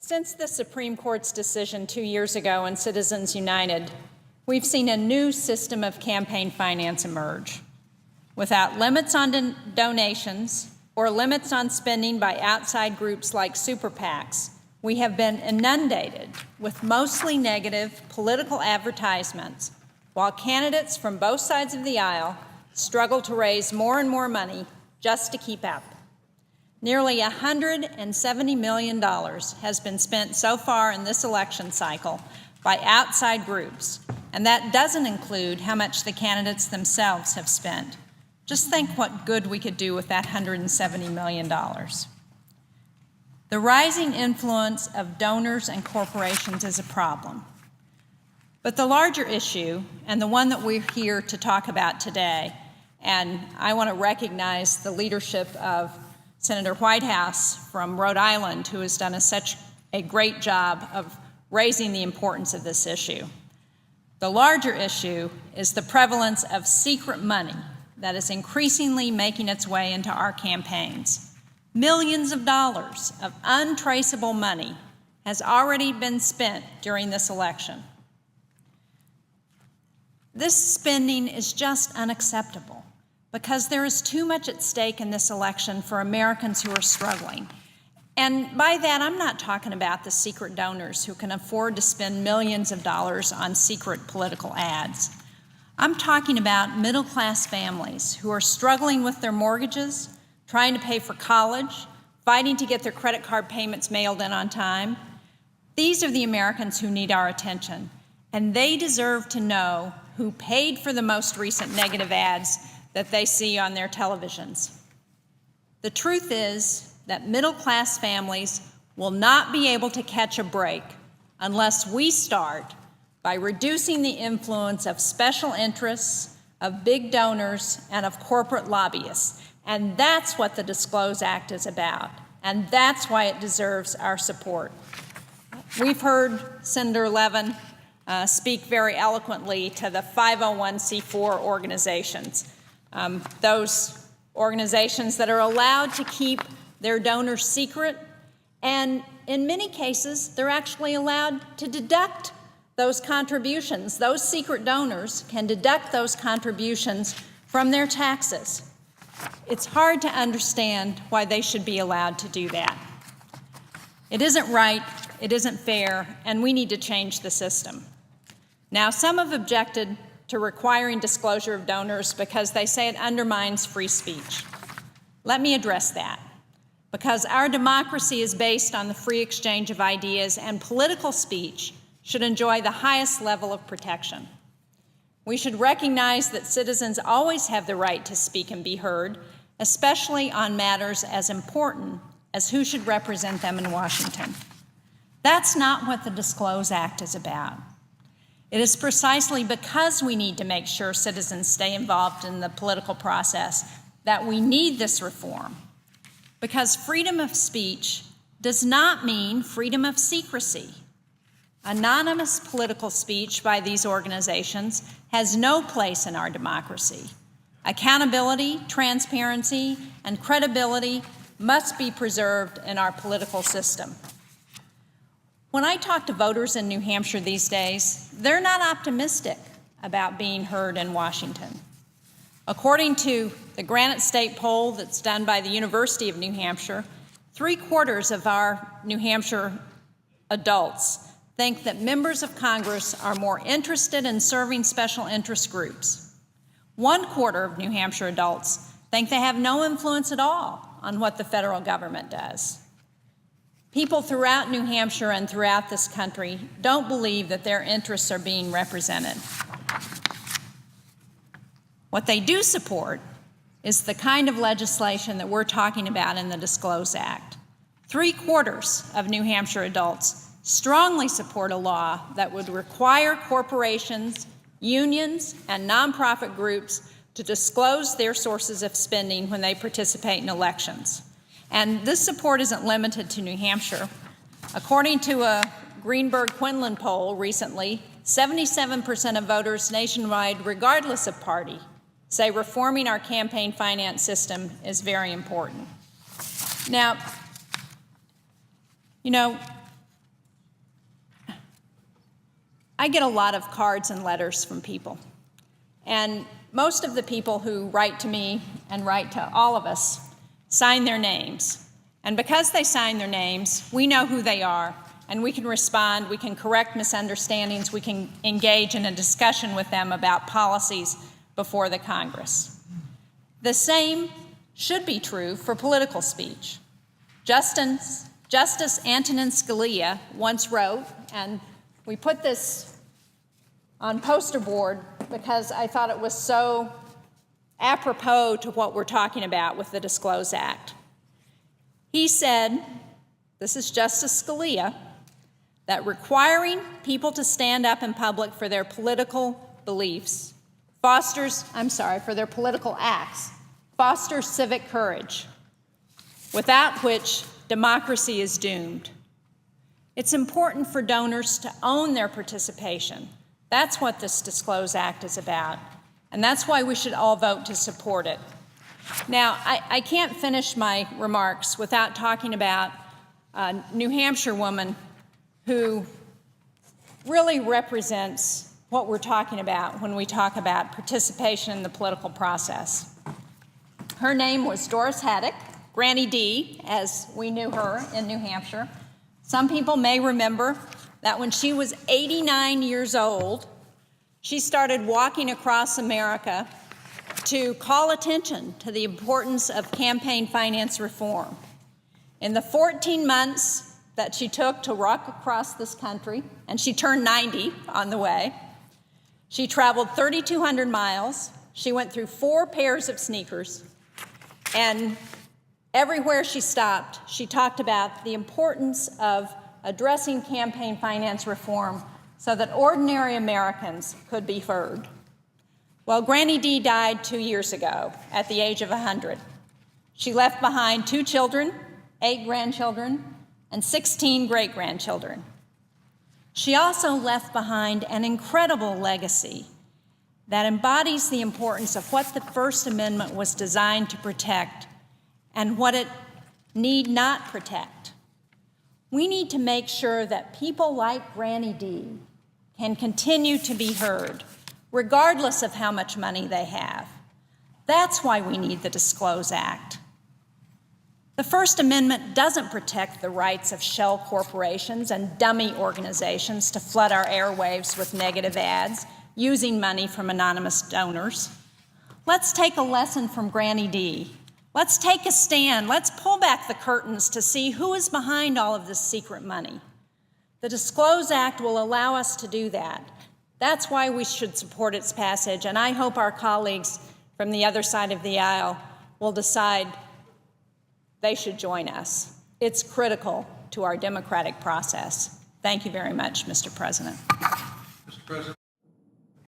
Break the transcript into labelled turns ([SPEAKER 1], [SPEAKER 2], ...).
[SPEAKER 1] Since the Supreme Court's decision 2 years ago in Citizens United, we've seen a new system of campaign finance emerge. Without limits on donations or limits on spending by outside groups like super PACs, we have been inundated with mostly negative political advertisements, while candidates from both sides of the aisle struggle to raise more and more money just to keep up. Nearly $170 million has been spent so far in this election cycle by outside groups, and that doesn't include how much the candidates themselves have spent. Just think what good we could do with that $170 million. The rising influence of donors and corporations is a problem. But the larger issue, and the one that we're here to talk about today, and I want to recognize the leadership of Senator Whitehouse from Rhode Island, who has done such a great job of raising the importance of this issue. The larger issue is the prevalence of secret money that is increasingly making its way into our campaigns. Millions of dollars of untraceable money has already been spent during this election. This spending is just unacceptable because there is too much at stake in this election for Americans who are struggling. And by that, I'm not talking about the secret donors who can afford to spend millions of dollars on secret political ads. I'm talking about middle-class families who are struggling with their mortgages, trying to pay for college, fighting to get their credit card payments mailed in on time. These are the Americans who need our attention, and they deserve to know who paid for the most recent negative ads that they see on their televisions. The truth is that middle-class families will not be able to catch a break unless we start by reducing the influence of special interests, of big donors, and of corporate lobbyists. And that's what the Disclose Act is about, and that's why it deserves our support. We've heard Senator Levin speak very eloquently to the 501c4 organizations, those organizations that are allowed to keep their donors secret, and in many cases, they're actually allowed to deduct those contributions. Those secret donors can deduct those contributions from their taxes. It's hard to understand why they should be allowed to do that. It isn't right, it isn't fair, and we need to change the system. Now, some have objected to requiring disclosure of donors because they say it undermines free speech. Let me address that. Because our democracy is based on the free exchange of ideas, and political speech should enjoy the highest level of protection. We should recognize that citizens always have the right to speak and be heard, especially on matters as important as who should represent them in Washington. That's not what the Disclose Act is about. It is precisely because we need to make sure citizens stay involved in the political process that we need this reform. Because freedom of speech does not mean freedom of secrecy. Anonymous political speech by these organizations has no place in our democracy. Accountability, transparency, and credibility must be preserved in our political system. When I talk to voters in New Hampshire these days, they're not optimistic about being heard in Washington. According to the Granite State poll that's done by the University of New Hampshire, 3/4 of our New Hampshire adults think that members of Congress are more interested in serving special interest groups. 1/4 of New Hampshire adults think they have no influence at all on what the federal government does. People throughout New Hampshire and throughout this country don't believe that their interests are being represented. What they do support is the kind of legislation that we're talking about in the Disclose Act. 3/4 of New Hampshire adults strongly support a law that would require corporations, unions, and nonprofit groups to disclose their sources of spending when they participate in elections. And this support isn't limited to New Hampshire. According to a Greenberg-Quinlan poll recently, 77% of voters nationwide, regardless of party, say reforming our campaign finance system is very important. Now, I get a lot of cards and letters from people. And most of the people who write to me and write to all of us sign their names. And because they sign their names, we know who they are, and we can respond, we can correct misunderstandings, we can engage in a discussion with them about policies before the Congress. The same should be true for political speech. Justice Antonin Scalia once wrote, and we put this on poster board because I thought it was so apropos to what we're talking about with the Disclose Act. He said, this is Justice Scalia, that requiring people to stand up in public for their political beliefs for their political acts, fosters civic courage, without which democracy is doomed. It's important for donors to own their participation. That's what this Disclose Act is about, and that's why we should all vote to support it. Now, I can't finish my remarks without talking about a New Hampshire woman who really represents what we're talking about when we talk about participation in the political process. Her name was Doris Haddock, Granny D, as we knew her in New Hampshire. Some people may remember that when she was 89 years old, she started walking across America to call attention to the importance of campaign finance reform. In the 14 months that she took to walk across this country, and she turned 90 on the way, she traveled 3,200 miles. She went through 4 pairs of sneakers, and everywhere she stopped, she talked about the importance of addressing campaign finance reform so that ordinary Americans could be heard. Well, Granny D died 2 years ago at the age of 100. She left behind 2 children, 8 grandchildren, and 16 great-grandchildren. She also left behind an incredible legacy that embodies the importance of what the First Amendment was designed to protect and what it need not protect. We need to make sure that people like Granny D can continue to be heard, regardless of how much money they have. That's why we need the Disclose Act. The First Amendment doesn't protect the rights of shell corporations and dummy organizations to flood our airwaves with negative ads using money from anonymous donors. Let's take a lesson from Granny D. Let's take a stand. Let's pull back the curtains to see who is behind all of this secret money. The Disclose Act will allow us to do that. That's why we should support its passage, and I hope our colleagues from the other side of the aisle will decide they should join us. It's critical to our democratic process. Thank you very much, Mr. President.
[SPEAKER 2] Mr. President.